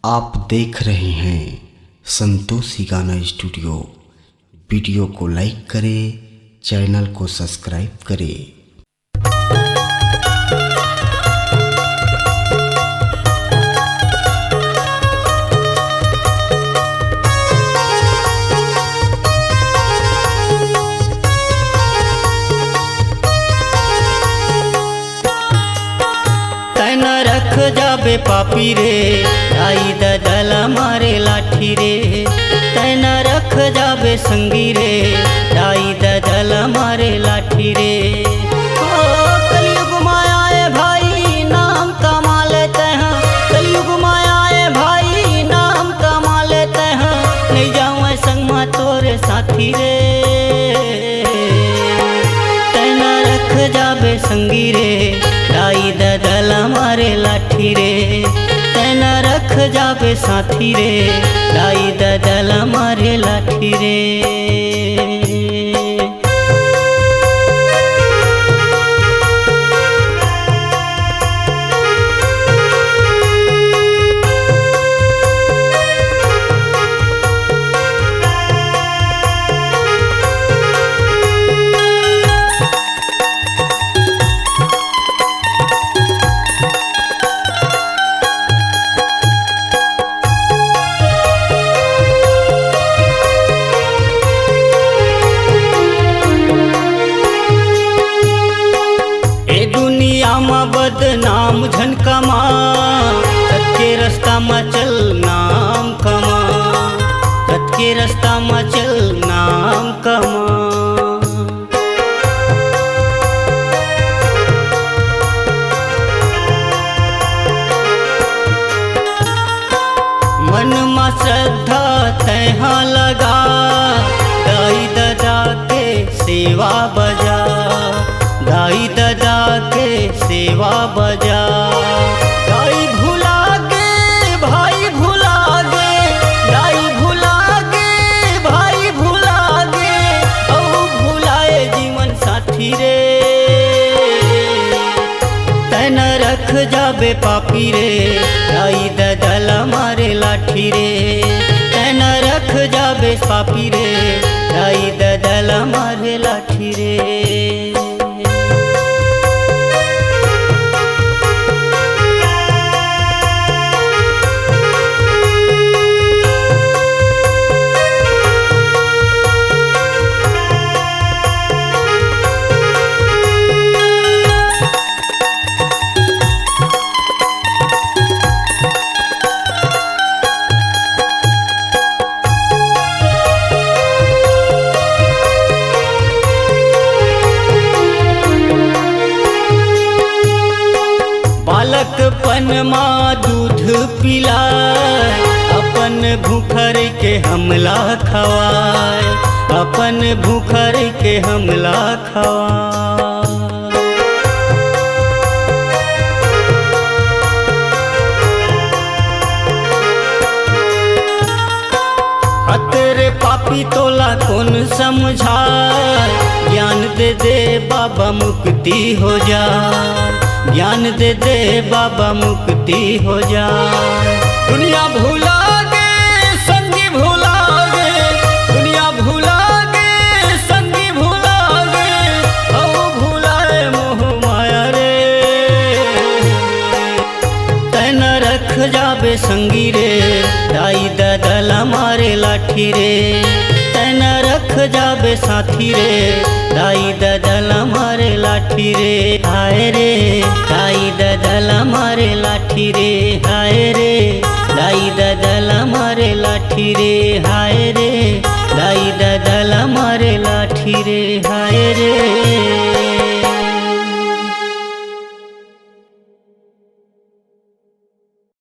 आप देख रहे हैं संतोषी गाना स्टूडियो। वीडियो को लाइक करें, चैनल को सब्सक्राइब करें। रख जाबे पापी रे आई ददला मारे लाठी रे, तैना रख जाबे संगी रे आई ददला मारे लाठी रे। ओ कलयुग माया ए भाई नाम कमा लेते हैं, कलयुग माया ए भाई नाम कमा लेते हैं, नहीं जाऊँ संग में तोरे साथी रे। तैना रख जाबे संगी रे आई ददला मारे लाठी रे, तैना रख जाबे साथी रे आई ददला मारे लाठी रे। बदनाम झन कमा सच्चे रास्ता में चल नाम कमा, सच्चे रास्ता में चल नाम कमा। मन में श्रद्धा तैहा लगा दाई ददा के सेवा बजा, दाई ददा के सेवा बजा। दाई भुला गे भाई भुला गे, दाई भुला गे भाई भुला गे, औ भुलाए जीवन साथी रे। तैना रख जाबे पापी रे दाई ददला मारे लाठी रे, तैना रख जाबे पापी रे दाई ददला मारे लाठी रे। बालकपन माँ दूध पिलाए, अपन भूखर के हमला खवाए, अपन भूखर के हमला खवाए। तेरे पापी तोला कौन समझाए, ज्ञान दे दे बाबा मुक्ति हो जाए, ज्ञान दे दे बाबा मुक्ति हो जाए। दुनिया भूला गे संगी भूला गे, दुनिया भूला गे संगी भूला गे, औ भूलाए मोह माया रे। तैना रख जाबे संगी रे दाई ददला मारे लाठी रे, तैना रख जाबे साथी रे दाई ददला मारे लाठी रे। हाय रे दाई ददला मारे लाठी रे, हाय रे दाई ददला मारे लाठी रे, हाय रे दाई ददला मारे लाठी रे, हाय रे।